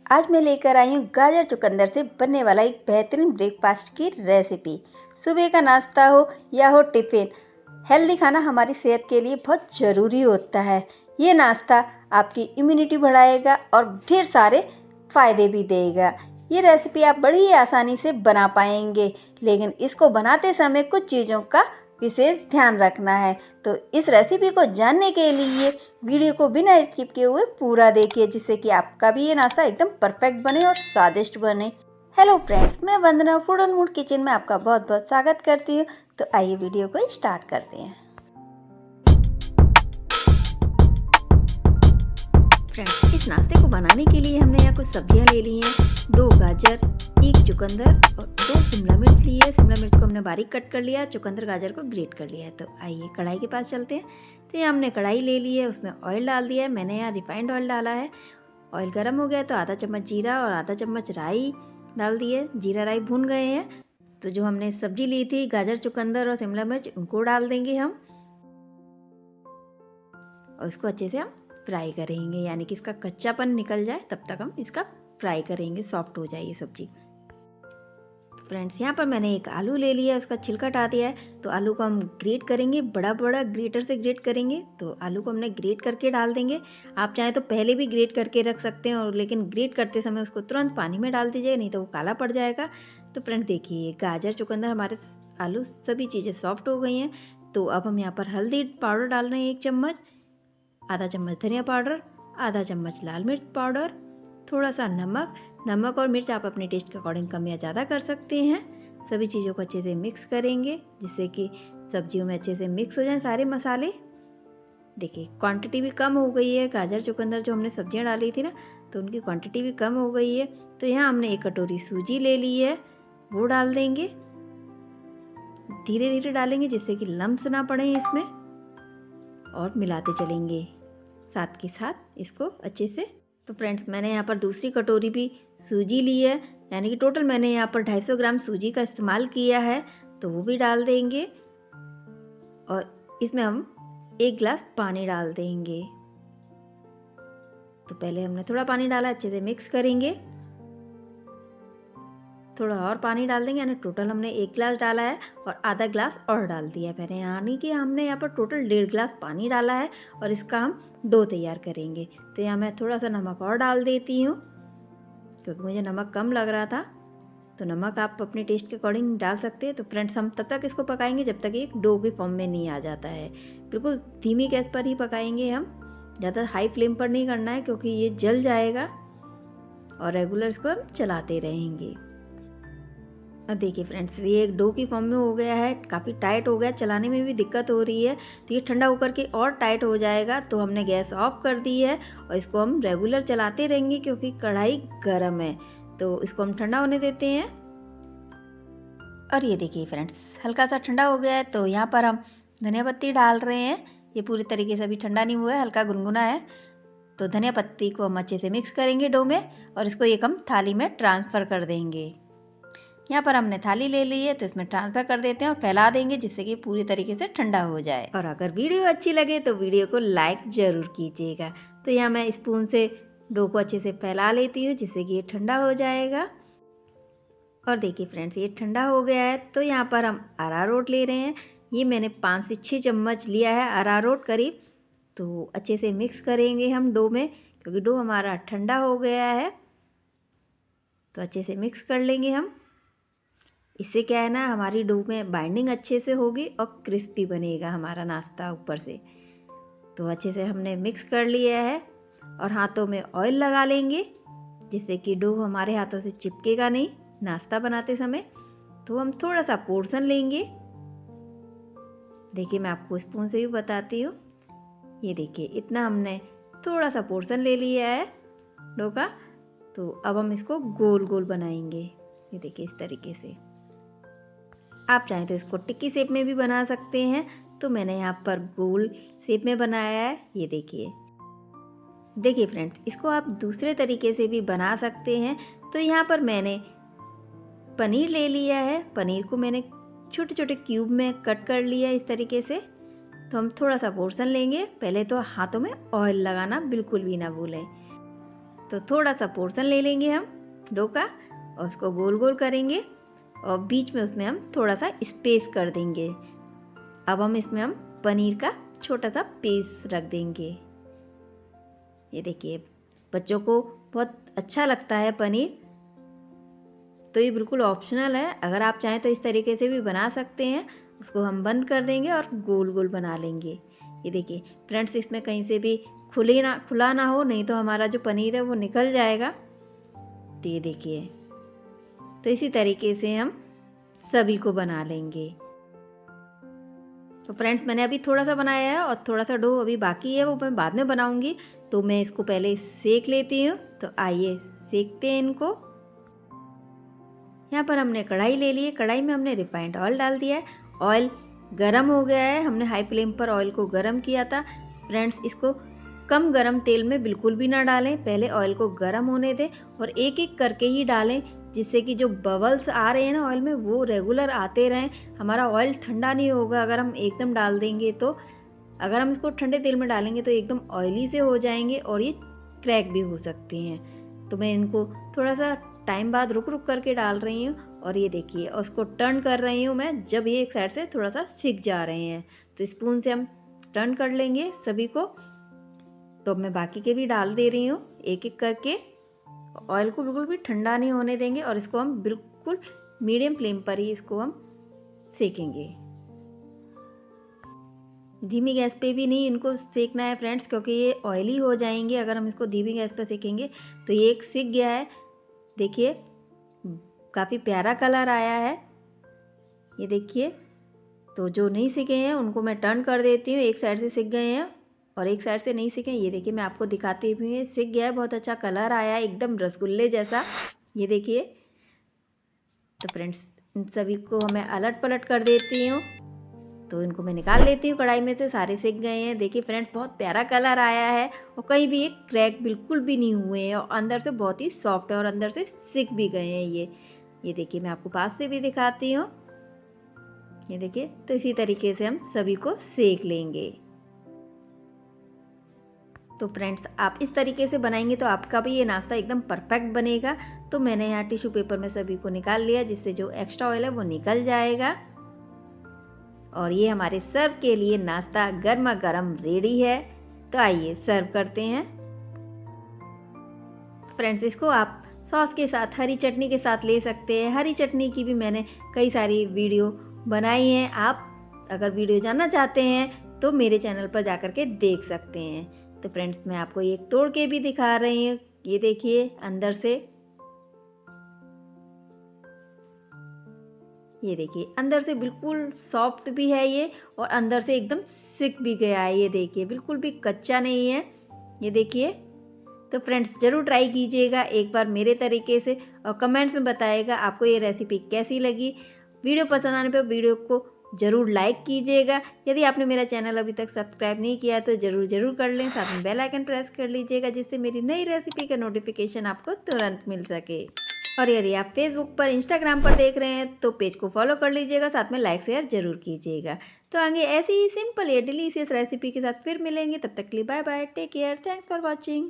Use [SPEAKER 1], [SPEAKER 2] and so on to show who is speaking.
[SPEAKER 1] आज मैं लेकर आई हूँ गाजर चुकंदर से बनने वाला एक बेहतरीन ब्रेकफास्ट की रेसिपी। सुबह का नाश्ता हो या हो टिफ़िन, हेल्दी खाना हमारी सेहत के लिए बहुत ज़रूरी होता है। ये नाश्ता आपकी इम्यूनिटी बढ़ाएगा और ढेर सारे फ़ायदे भी देगा। ये रेसिपी आप बड़ी ही आसानी से बना पाएंगे, लेकिन इसको बनाते समय कुछ चीज़ों का विशेष ध्यान रखना है। तो इस रेसिपी को जानने के लिए वीडियो को बिना स्किप किए हुए पूरा देखिए, जिससे कि आपका भी ये नाश्ता एकदम परफेक्ट बने और स्वादिष्ट बने। हेलो फ्रेंड्स, मैं वंदना फूड ऑन मूड किचन में आपका बहुत बहुत स्वागत करती हूँ। तो आइए वीडियो को स्टार्ट करते हैं। फ्रेंड्स, इस नाश्ते को बनाने के लिए हमने यहाँ कुछ सब्जियाँ ले ली हैं। 2 गाजर, 1 चुकंदर और 2 शिमला मिर्च ली है। शिमला मिर्च को हमने बारीक कट कर लिया, चुकंदर गाजर को ग्रेट कर लिया है। तो आइए कढ़ाई के पास चलते हैं। तो यहाँ हमने कढ़ाई ले ली है, उसमें ऑयल डाल दिया है। मैंने यहाँ रिफाइंड ऑयल डाला है। ऑयल गर्म हो गया तो आधा चम्मच जीरा और आधा चम्मच राई डाल दिए। जीरा राई भून गए हैं तो जो हमने सब्जी ली थी गाजर चुकंदर और शिमला मिर्च, उनको डाल देंगे हम और इसको अच्छे से हम फ्राई करेंगे, यानी कि इसका कच्चापन निकल जाए तब तक हम इसका फ्राई करेंगे, सॉफ्ट हो जाए ये सब्जी। फ्रेंड्स, यहाँ पर मैंने एक आलू ले लिया है, उसका छिलका हटा दिया है। तो आलू को हम ग्रेट करेंगे, बड़ा बड़ा ग्रेटर से ग्रेट करेंगे। तो आलू को हमने ग्रेट करके डाल देंगे। आप चाहें तो पहले भी ग्रेट करके रख सकते हैं, और लेकिन ग्रेट करते समय उसको तुरंत पानी में डाल दीजिए, नहीं तो वो काला पड़ जाएगा। तो फ्रेंड्स देखिए, गाजर चुकंदर हमारे आलू सभी चीज़ें सॉफ्ट हो गई हैं। तो अब हम यहाँ पर हल्दी पाउडर डाल रहे हैं 1 चम्मच, आधा चम्मच धनिया पाउडर, आधा चम्मच लाल मिर्च पाउडर, थोड़ा सा नमक और मिर्च आप अपने टेस्ट के अकॉर्डिंग कम या ज़्यादा कर सकते हैं। सभी चीज़ों को अच्छे से मिक्स करेंगे, जिससे कि सब्जियों में अच्छे से मिक्स हो जाएं सारे मसाले। देखिए क्वांटिटी भी कम हो गई है, गाजर चुकंदर जो हमने सब्जियां डाली थी ना, तो उनकी क्वांटिटी भी कम हो गई है। तो यहाँ हमने 1 कटोरी सूजी ले ली है, वो डाल देंगे। धीरे धीरे डालेंगे जिससे कि लम्स ना पड़े इसमें, और मिलाते चलेंगे साथ के साथ इसको अच्छे से। तो फ्रेंड्स, मैंने यहाँ पर दूसरी कटोरी भी सूजी ली है, यानी कि टोटल मैंने यहाँ पर 250 ग्राम सूजी का इस्तेमाल किया है। तो वो भी डाल देंगे और इसमें हम 1 गिलास पानी डाल देंगे। तो पहले हमने थोड़ा पानी डाला, अच्छे से मिक्स करेंगे। थोड़ा और पानी डाल देंगे, यानी टोटल हमने 1 गिलास डाला है और आधा गिलास और डाल दिया है मैंने, यानी कि हमने यहाँ पर टोटल 1.5 गिलास पानी डाला है और इसका हम डो तैयार करेंगे। तो यहाँ मैं थोड़ा सा नमक और डाल देती हूँ, क्योंकि मुझे नमक कम लग रहा था। तो नमक आप अपने टेस्ट के अकॉर्डिंग डाल सकते हैं। तो फ्रेंड्स, हम तब तक इसको पकाएंगे जब तक एक डो के फॉर्म में नहीं आ जाता है। बिल्कुल धीमी गैस पर ही पकाएंगे हम, ज़्यादा हाई फ्लेम पर नहीं करना है, क्योंकि ये जल जाएगा। और रेगुलर इसको हम चलाते रहेंगे। अब देखिए फ्रेंड्स, ये एक डो की फॉर्म में हो गया है, काफ़ी टाइट हो गया, चलाने में भी दिक्कत हो रही है। तो ये ठंडा होकर के और टाइट हो जाएगा। तो हमने गैस ऑफ कर दी है और इसको हम रेगुलर चलाते रहेंगे, क्योंकि कढ़ाई गर्म है। तो इसको हम ठंडा होने देते हैं। और ये देखिए फ्रेंड्स, हल्का सा ठंडा हो गया है। तो यहाँ पर हम धनिया पत्ती डाल रहे हैं। ये पूरी तरीके से अभी ठंडा नहीं हुआ है, हल्का गुनगुना है। तो धनिया पत्ती को हम अच्छे से मिक्स करेंगे डो में, और इसको एक हम थाली में ट्रांसफ़र कर देंगे। यहाँ पर हमने थाली ले ली है, तो इसमें ट्रांसफ़र कर देते हैं और फैला देंगे, जिससे कि पूरी तरीके से ठंडा हो जाए। और अगर वीडियो अच्छी लगे तो वीडियो को लाइक ज़रूर कीजिएगा। तो यहाँ मैं स्पून से डो को अच्छे से फैला लेती हूँ, जिससे कि ये ठंडा हो जाएगा। और देखिए फ्रेंड्स, ये ठंडा हो गया है। तो यहाँ पर हम अरारोट ले रहे हैं। ये मैंने 5 से 6 चम्मच लिया है अरारोट करीब। तो अच्छे से मिक्स करेंगे हम डो में, क्योंकि डो हमारा ठंडा हो गया है। तो अच्छे से मिक्स कर लेंगे हम। इससे क्या है ना, हमारी डो में बाइंडिंग अच्छे से होगी और क्रिस्पी बनेगा हमारा नाश्ता ऊपर से। तो अच्छे से हमने मिक्स कर लिया है और हाथों में ऑयल लगा लेंगे, जिससे कि डो हमारे हाथों से चिपकेगा नहीं नाश्ता बनाते समय। तो हम थोड़ा सा पोर्शन लेंगे। देखिए, मैं आपको स्पून से भी बताती हूँ। ये देखिए, इतना हमने थोड़ा सा पोर्शन ले लिया है डो का। तो अब हम इसको गोल गोल बनाएंगे। ये देखिए, इस तरीके से। आप चाहें तो इसको टिक्की शेप में भी बना सकते हैं। तो मैंने यहाँ पर गोल शेप में बनाया है। ये देखिए फ्रेंड्स, इसको आप दूसरे तरीके से भी बना सकते हैं। तो यहाँ पर मैंने पनीर ले लिया है। पनीर को मैंने छोटे छोटे क्यूब में कट कर लिया है इस तरीके से। तो हम थोड़ा सा पोर्शन लेंगे। पहले तो हाथों में ऑयल लगाना बिल्कुल भी ना भूलें। तो थोड़ा सा पोर्शन ले लेंगे हम डो का और उसको गोल गोल करेंगे और बीच में उसमें हम थोड़ा सा स्पेस कर देंगे। अब हम पनीर का छोटा सा पीस रख देंगे। ये देखिए बच्चों को बहुत अच्छा लगता है पनीर, तो ये बिल्कुल ऑप्शनल है। अगर आप चाहें तो इस तरीके से भी बना सकते हैं। उसको हम बंद कर देंगे और गोल गोल बना लेंगे। ये देखिए फ्रेंड्स, इसमें कहीं से भी खुला ना हो, नहीं तो हमारा जो पनीर है वो निकल जाएगा। तो ये देखिए, तो इसी तरीके से हम सभी को बना लेंगे। तो फ्रेंड्स, मैंने अभी थोड़ा सा बनाया है और थोड़ा सा डो अभी बाकी है, वो मैं बाद में बनाऊंगी। तो मैं इसको पहले सेक लेती हूँ। तो आइए सेकते हैं इनको। यहाँ पर हमने कढ़ाई ले ली है। कढ़ाई में हमने रिफाइंड ऑयल डाल दिया है। ऑयल गरम हो गया है। हमने हाई फ्लेम पर ऑयल को गरम किया था। फ्रेंड्स, इसको कम गरम तेल में बिल्कुल भी ना डालें। पहले ऑयल को गरम होने दें और एक एक करके ही डालें, जिससे कि जो बबल्स आ रहे हैं ना ऑयल में, वो रेगुलर आते रहें। हमारा ऑयल ठंडा नहीं होगा अगर हम एकदम डाल देंगे तो। अगर हम इसको ठंडे तेल में डालेंगे तो एकदम ऑयली से हो जाएंगे और ये क्रैक भी हो सकते हैं। तो मैं इनको थोड़ा सा टाइम बाद रुक रुक करके डाल रही हूँ। और ये देखिए, और उसको टर्न कर रही हूँ मैं, जब ये एक साइड से थोड़ा सा सिक जा रहे हैं तो स्पून से हम टर्न कर लेंगे सभी को। तो मैं बाकी के भी डाल दे रही हूँ एक एक करके। ऑयल को बिल्कुल भी ठंडा नहीं होने देंगे और इसको हम बिल्कुल मीडियम फ्लेम पर ही इसको हम सेकेंगे। धीमी गैस पे भी नहीं इनको सेकना है फ्रेंड्स, क्योंकि ये ऑयली हो जाएंगे अगर हम इसको धीमी गैस पर सेकेंगे। तो ये एक सिक गया है, देखिए काफ़ी प्यारा कलर आया है। ये देखिए, तो जो नहीं सिके हैं उनको मैं टर्न कर देती हूँ। एक साइड से सिक गए हैं और एक साइड से नहीं सिके। ये देखिए, मैं आपको दिखाती हुई सिक गया है, बहुत अच्छा कलर आया है, एकदम रसगुल्ले जैसा। ये देखिए, तो फ्रेंड्स इन सभी को मैं अलट पलट कर देती हूँ। तो इनको मैं निकाल लेती हूँ कढ़ाई में से, सारे सिक गए हैं। देखिए फ्रेंड्स, बहुत प्यारा कलर आया है और कहीं भी एक क्रैक बिल्कुल भी नहीं हुए हैं और अंदर से बहुत ही सॉफ्ट है और अंदर से सिक भी गए हैं ये देखिए, मैं आपको पास से भी दिखाती हूँ। ये देखिए, तो इसी तरीके से हम सभी को सेक लेंगे। तो फ्रेंड्स, आप इस तरीके से बनाएंगे तो आपका भी ये नाश्ता एकदम परफेक्ट बनेगा। तो मैंने यहाँ टिश्यू पेपर में सभी को निकाल लिया, जिससे जो एक्स्ट्रा ऑयल है वो निकल जाएगा। और ये हमारे सर्व के लिए नाश्ता गर्मा गर्म रेडी है। तो आइए सर्व करते हैं। फ्रेंड्स, इसको आप सॉस के साथ, हरी चटनी के साथ ले सकते हैं। हरी चटनी की भी मैंने कई सारी वीडियो बनाई हैं। आप अगर वीडियो जानना चाहते हैं तो मेरे चैनल पर जाकर के देख सकते हैं। तो फ्रेंड्स, मैं आपको एक तोड़ के भी दिखा रही हूँ। ये देखिए अंदर से, ये देखिए अंदर से बिल्कुल सॉफ्ट भी है ये और अंदर से एकदम सिक भी गया है। ये देखिए, बिल्कुल भी कच्चा नहीं है। ये देखिए, तो फ्रेंड्स ज़रूर ट्राई कीजिएगा एक बार मेरे तरीके से और कमेंट्स में बताइएगा आपको ये रेसिपी कैसी लगी। वीडियो पसंद आने पर वीडियो को ज़रूर लाइक कीजिएगा। यदि आपने मेरा चैनल अभी तक सब्सक्राइब नहीं किया तो ज़रूर कर लें। साथ में बेल आइकन प्रेस कर लीजिएगा, जिससे मेरी नई रेसिपी का नोटिफिकेशन आपको तुरंत मिल सके। और यदि आप फेसबुक पर, इंस्टाग्राम पर देख रहे हैं तो पेज को फॉलो कर लीजिएगा, साथ में लाइक शेयर जरूर कीजिएगा। तो आगे ऐसी ही सिंपल या डिलीशियस रेसिपी के साथ फिर मिलेंगे। तब तक के लिए bye bye, take care, thanks for watching.